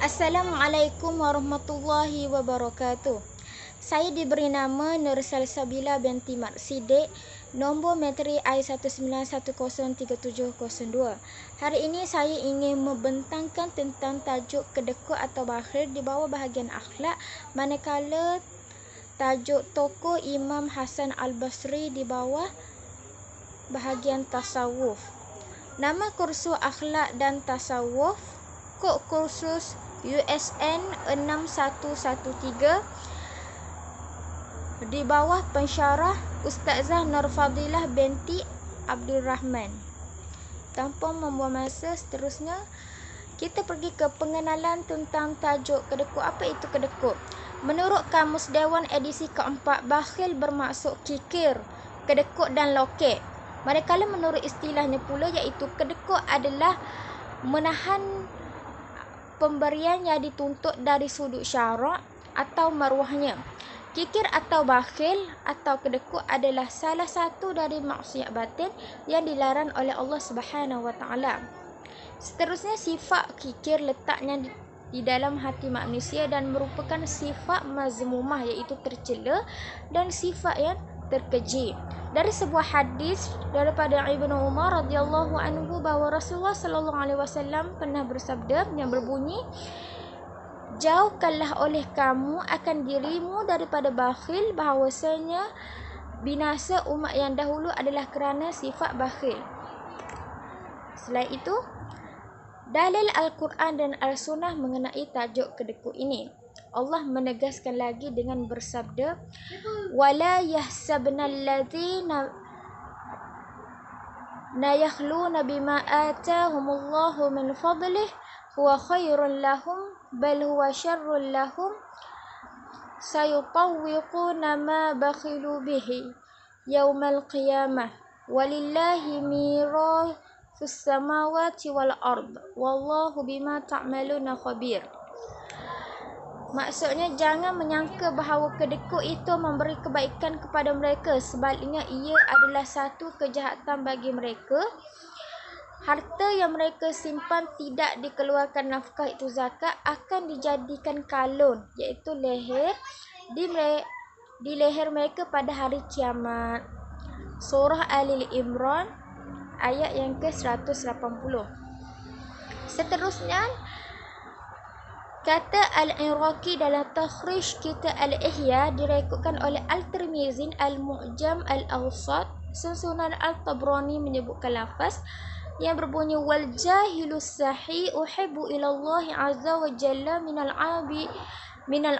Assalamualaikum warahmatullahi wabarakatuh. Saya diberi nama Nur Salsabila binti Mat Sidik, nombor materi I19103702. Hari ini saya ingin membentangkan tentang tajuk kedekut atau bakhil di bawah bahagian akhlak, manakala tajuk tokoh Imam Hasan Al-Basri di bawah bahagian tasawuf. Nama kursus akhlak dan tasawuf, kod kursus USN 6113 di bawah pensyarah Ustazah Nur Fadilah binti Abdul Rahman. Tanpa membuang masa, seterusnya kita pergi ke pengenalan tentang tajuk kedekut. Apa itu kedekut? Menurut Kamus Dewan edisi keempat, bakhil bermaksud kikir, kedekut dan lokek. Manakala menurut istilahnya pula, iaitu kedekut adalah menahan pemberian yang dituntut dari sudut syarak atau maruahnya. Kikir atau bakhil atau kedekut adalah salah satu dari maksiat batin yang dilarang oleh Allah Subhanahu Wa Taala. Seterusnya, sifat kikir letaknya di dalam hati manusia dan merupakan sifat mazmumah, iaitu tercela, dan sifat yang terkeji. Dari sebuah hadis daripada Ibnu Umar radhiyallahu anhu bahawa Rasulullah sallallahu alaihi wasallam pernah bersabda yang berbunyi, "Jauhkanlah oleh kamu akan dirimu daripada bakhil, bahawasanya binasa umat yang dahulu adalah kerana sifat bakhil." Selain itu, dalil Al-Quran dan Al-Sunnah mengenai tajuk kedekut ini. Allah menegaskan lagi dengan bersabda, "Wala yahsabnal ladzina yakhluna bima atahumullahu min fadlih huwa khairun lahum bal huwa syarrun lahum sayutawwiquna ma bakhilu bihi yaumal qiyamah walillahi mirafus samawati wal ard wallahu bima ta'maluna khabir." Maksudnya, jangan menyangka bahawa kedekut itu memberi kebaikan kepada mereka. Sebaliknya, ia adalah satu kejahatan bagi mereka. Harta yang mereka simpan tidak dikeluarkan nafkah, itu zakat, akan dijadikan kalun, iaitu leher, di leher mereka pada hari kiamat. Surah Ali Imran ayat yang ke-180. Seterusnya, kata Al-Iraqi dalam takhrij kitab Al-Ihya direkodkan oleh Al-Tirmizi, Al-Mu'jam Al-Awsat, Sunan Al-Tabrani menyebutkan lafaz yang berbunyi, "Wal jahilus sahi uhibbu ila Allah azza wa jalla minal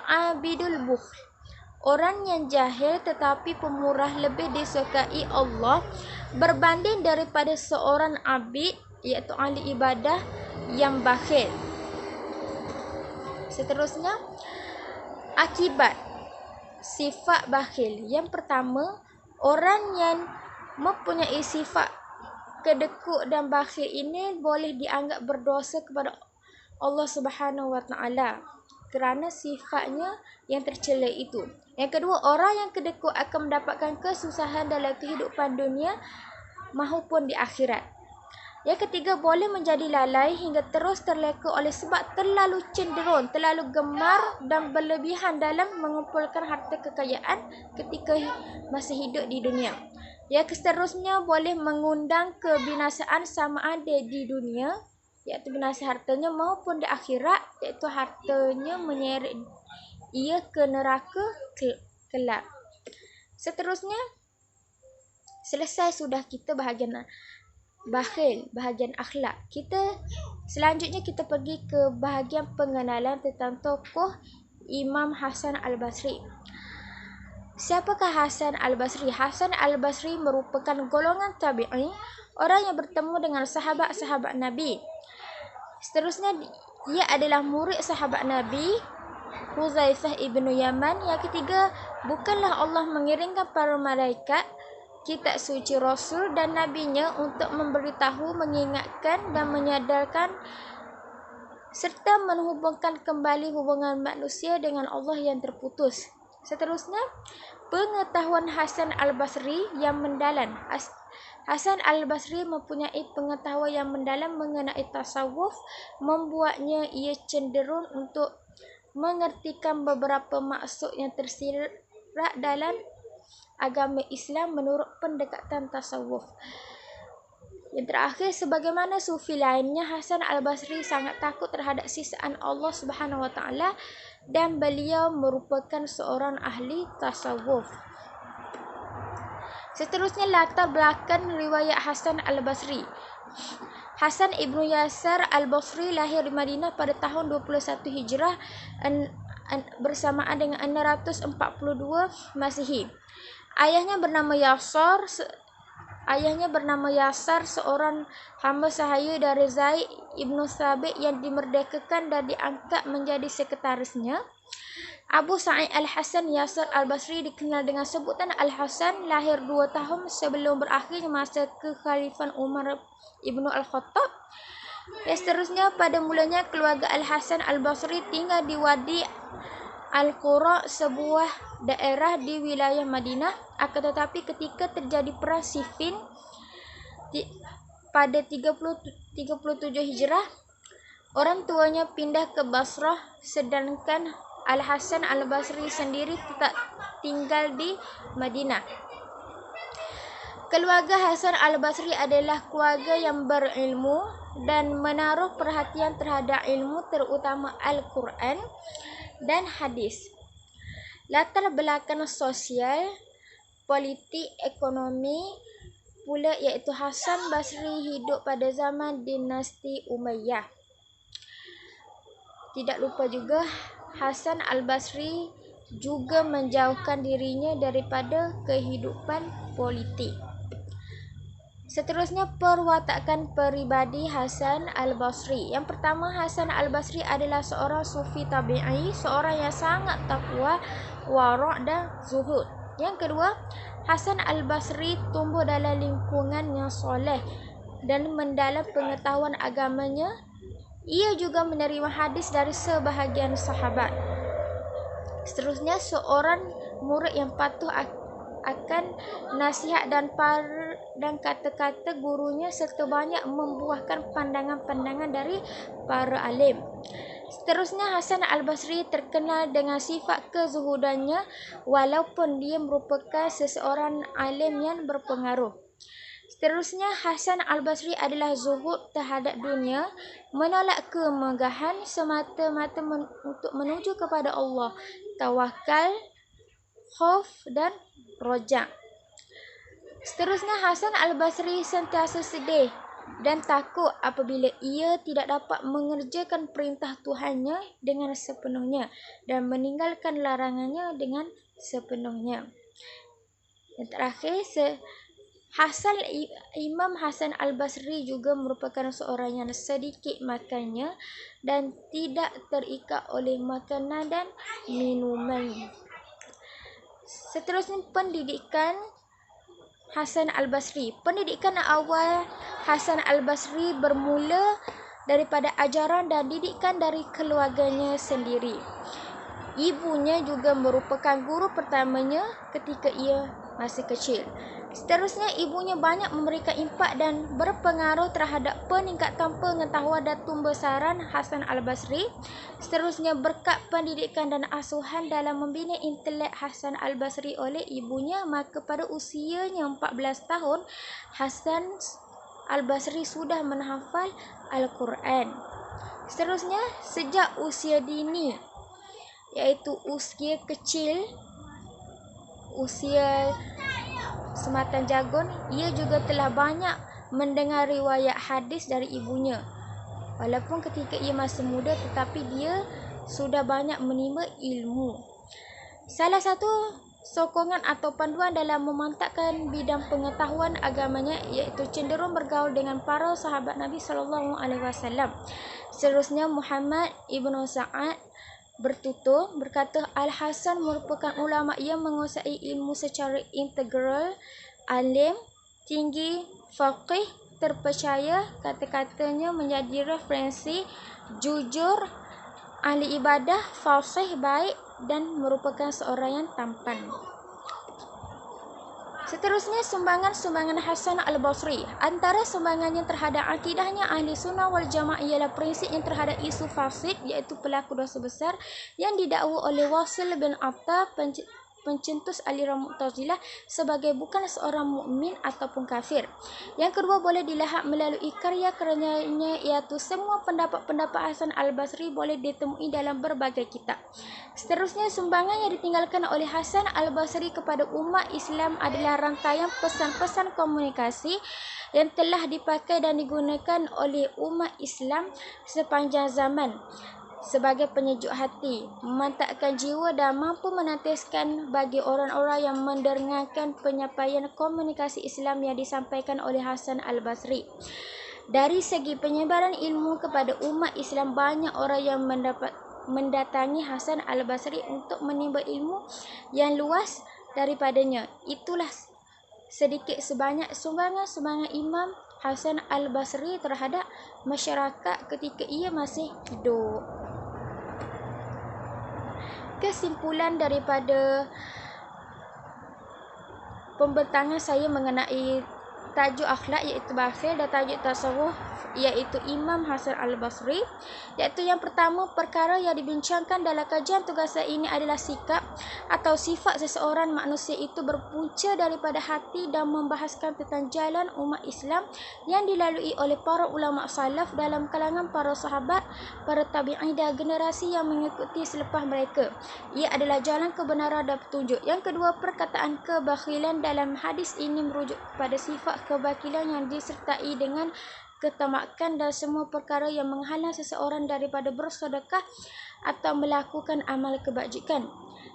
abidul bukhl." Orang yang jahil tetapi pemurah lebih disukai Allah berbanding daripada seorang abid, iaitu ahli ibadah yang bakhil. Seterusnya, akibat sifat bakhil. Yang pertama, orang yang mempunyai sifat kedekut dan bakhil ini boleh dianggap berdosa kepada Allah Subhanahu Wa Taala kerana sifatnya yang tercela itu. Yang kedua, orang yang kedekut akan mendapatkan kesusahan dalam kehidupan dunia maupun di akhirat. Yang ketiga, boleh menjadi lalai hingga terus terleka oleh sebab terlalu cenderung, terlalu gemar dan berlebihan dalam mengumpulkan harta kekayaan ketika masih hidup di dunia. Yang seterusnya, boleh mengundang kebinasaan sama ada di dunia, iaitu binasa hartanya, maupun di akhirat, iaitu hartanya menyeret ia ke neraka kelak. Seterusnya, selesai sudah kita bahagian bakhil, bahagian akhlak. Selanjutnya kita pergi ke bahagian pengenalan tentang tokoh Imam Hasan Al-Basri. Siapakah Hasan Al-Basri? Hasan Al-Basri merupakan golongan tabi'i, orang yang bertemu dengan sahabat-sahabat Nabi. Seterusnya, ia adalah murid sahabat Nabi Huzaifah ibnu Yaman. Yang ketiga, bukanlah Allah mengirimkan para malaikat, kitab suci, Rasul dan Nabinya untuk memberitahu, mengingatkan dan menyadarkan serta menghubungkan kembali hubungan manusia dengan Allah yang terputus. Seterusnya, pengetahuan Hasan Al-Basri yang mendalam. Hasan Al-Basri mempunyai pengetahuan yang mendalam mengenai tasawuf, membuatnya ia cenderung untuk mengertikan beberapa maksud yang tersirat dalam agama Islam menurut pendekatan tasawuf. Yang terakhir, sebagaimana sufi lainnya, Hasan Al-Basri sangat takut terhadap siksaan Allah Subhanahu Wa Taala dan beliau merupakan seorang ahli tasawuf. Seterusnya, latar belakang riwayat Hasan Al-Basri. Hasan Ibnu Yasar Al-Basri lahir di Madinah pada tahun 21 Hijrah bersamaan dengan 642 Masihi. Ayahnya bernama Yasar, seorang hamba sahaya dari Zaid Ibnu Thabit yang dimerdekakan dan diangkat menjadi sekretarisnya. Abu Sa'id Al-Hasan Yasar Al-Basri dikenal dengan sebutan Al-Hasan, lahir 2 tahun sebelum berakhirnya masa kekhalifan Umar Ibnu Al-Khattab. Seterusnya, pada mulanya keluarga Al-Hasan Al-Basri tinggal di Wadi Al-Qura, sebuah daerah di wilayah Madinah. Akan tetapi ketika terjadi perang Siffin pada 37 Hijrah, orang tuanya pindah ke Basrah, sedangkan Al-Hasan Al-Basri sendiri tetap tinggal di Madinah. Keluarga Hasan Al-Basri adalah keluarga yang berilmu dan menaruh perhatian terhadap ilmu, terutama Al-Quran dan hadis. Latar belakang sosial, politik, ekonomi pula iaitu Hasan Basri hidup pada zaman dinasti Umayyah. Tidak lupa juga Hasan Al-Basri juga menjauhkan dirinya daripada kehidupan politik. Seterusnya, perwatakan peribadi Hasan Al-Basri. Yang pertama, Hasan Al-Basri adalah seorang sufi tabi'i, seorang yang sangat takwa, wara' dan zuhud. Yang kedua, Hasan Al-Basri tumbuh dalam lingkungan yang soleh dan mendalam pengetahuan agamanya. Ia juga menerima hadis dari sebahagian sahabat. Seterusnya, seorang murid yang patuh akan nasihat dan kata-kata gurunya serta banyak membuahkan pandangan-pandangan dari para alim. Seterusnya, Hasan Al-Basri terkenal dengan sifat kezuhudannya walaupun dia merupakan seseorang alim yang berpengaruh. Seterusnya, Hasan Al-Basri adalah zuhud terhadap dunia, menolak kemegahan semata-mata untuk menuju kepada Allah, tawakal, khauf dan roja. Seterusnya, Hasan Al-Basri sentiasa sedih dan takut apabila ia tidak dapat mengerjakan perintah Tuhannya dengan sepenuhnya dan meninggalkan larangannya dengan sepenuhnya. Yang terakhir, Imam Hasan Al-Basri juga merupakan seorang yang sedikit makannya dan tidak terikat oleh makanan dan minuman. Seterusnya, pendidikan Hasan Al-Basri. Pendidikan awal Hasan Al-Basri bermula daripada ajaran dan didikan dari keluarganya sendiri. Ibunya juga merupakan guru pertamanya ketika ia masih kecil. Seterusnya, ibunya banyak memberikan impak dan berpengaruh terhadap peningkatan pengetahuan dan tumbesaran Hasan Al-Basri. Seterusnya, berkat pendidikan dan asuhan dalam membina intelek Hasan Al-Basri oleh ibunya, maka pada usianya 14 tahun, Hasan Al-Basri sudah menghafal Al-Quran. Seterusnya, sejak usia dini, iaitu usia kecil, usia sematan jagung, ia juga telah banyak mendengar riwayat hadis dari ibunya. Walaupun ketika ia masih muda, tetapi dia sudah banyak menimba ilmu. Salah satu sokongan atau panduan dalam memantapkan bidang pengetahuan agamanya iaitu cenderung bergaul dengan para sahabat Nabi SAW. Seterusnya, Muhammad Ibnu Sa'ad berkata, Al-Hasan merupakan ulama yang menguasai ilmu secara integral, alim, tinggi, faqih, terpercaya, kata-katanya menjadi referensi, jujur, ahli ibadah, fasih, baik dan merupakan seorang yang tampan. Seterusnya, sumbangan Hasan al-Basri. Antara sumbangannya terhadap akidahnya ahli sunnah wal jamaah ialah prinsipnya terhadap isu fasid, iaitu pelaku dosa besar yang didakwa oleh Wasil bin Atta, pencetus aliran Mu'tazilah, sebagai bukan seorang mukmin ataupun kafir. Yang kedua, boleh dilihat melalui karya-karyanya, iaitu semua pendapat-pendapat Hasan al-Basri boleh ditemui dalam berbagai kitab. Seterusnya, sumbangan yang ditinggalkan oleh Hasan al-Basri kepada umat Islam adalah rantaian pesan-pesan komunikasi yang telah dipakai dan digunakan oleh umat Islam sepanjang zaman sebagai penyejuk hati, memantapkan jiwa dan mampu menantiskan bagi orang-orang yang mendengarkan penyampaian komunikasi Islam yang disampaikan oleh Hasan al-Basri. Dari segi penyebaran ilmu kepada umat Islam, banyak orang yang mendatangi Hasan al-Basri untuk menimba ilmu yang luas daripadanya. Itulah sedikit sebanyak sumbangan Imam Hasan al-Basri terhadap masyarakat ketika ia masih hidup. Kesimpulan daripada pembentangan saya mengenai tajuk akhlak iaitu bakhil dan tajuk tasawuf iaitu Imam Hasan al-Basri, iaitu yang pertama, perkara yang dibincangkan dalam kajian tugas saya ini adalah sikap atau sifat seseorang manusia itu berpunca daripada hati dan membahaskan tentang jalan umat Islam yang dilalui oleh para ulama salaf dalam kalangan para sahabat, para tabi'in dan generasi yang mengikuti selepas mereka. Ia adalah jalan kebenaran dan petunjuk. Yang kedua, perkataan kebakhilan dalam hadis ini merujuk kepada sifat kebakilan yang disertai dengan ketamakan dan semua perkara yang menghalang seseorang daripada bersedekah atau melakukan amal kebajikan.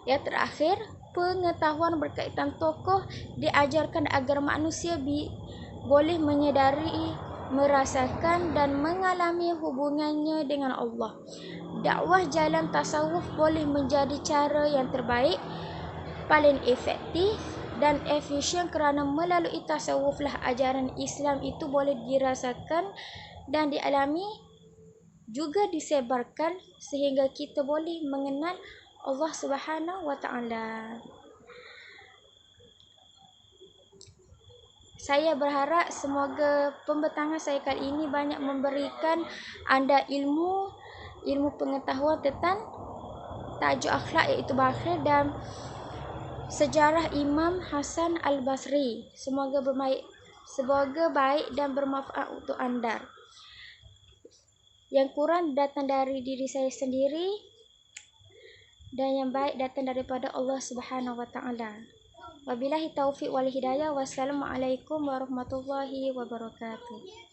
Yang terakhir, pengetahuan berkaitan tokoh diajarkan agar manusia boleh menyedari, merasakan dan mengalami hubungannya dengan Allah. Dakwah jalan tasawuf boleh menjadi cara yang terbaik, paling efektif dan efisien kerana melalui tasawuflah ajaran Islam itu boleh dirasakan dan dialami, juga disebarkan sehingga kita boleh mengenal Allah Subhanahu wa taala. Saya berharap semoga pembentangan saya kali ini banyak memberikan anda ilmu pengetahuan tentang tajuk akhlak iaitu bakhil dan sejarah Imam Hasan al-Basri. Semoga baik dan bermanfaat untuk anda. Yang kurang datang dari diri saya sendiri dan yang baik datang daripada Allah Subhanahu wa taala. Wabillahi taufiq wal hidayah. Wassalamualaikum warahmatullahi wabarakatuh.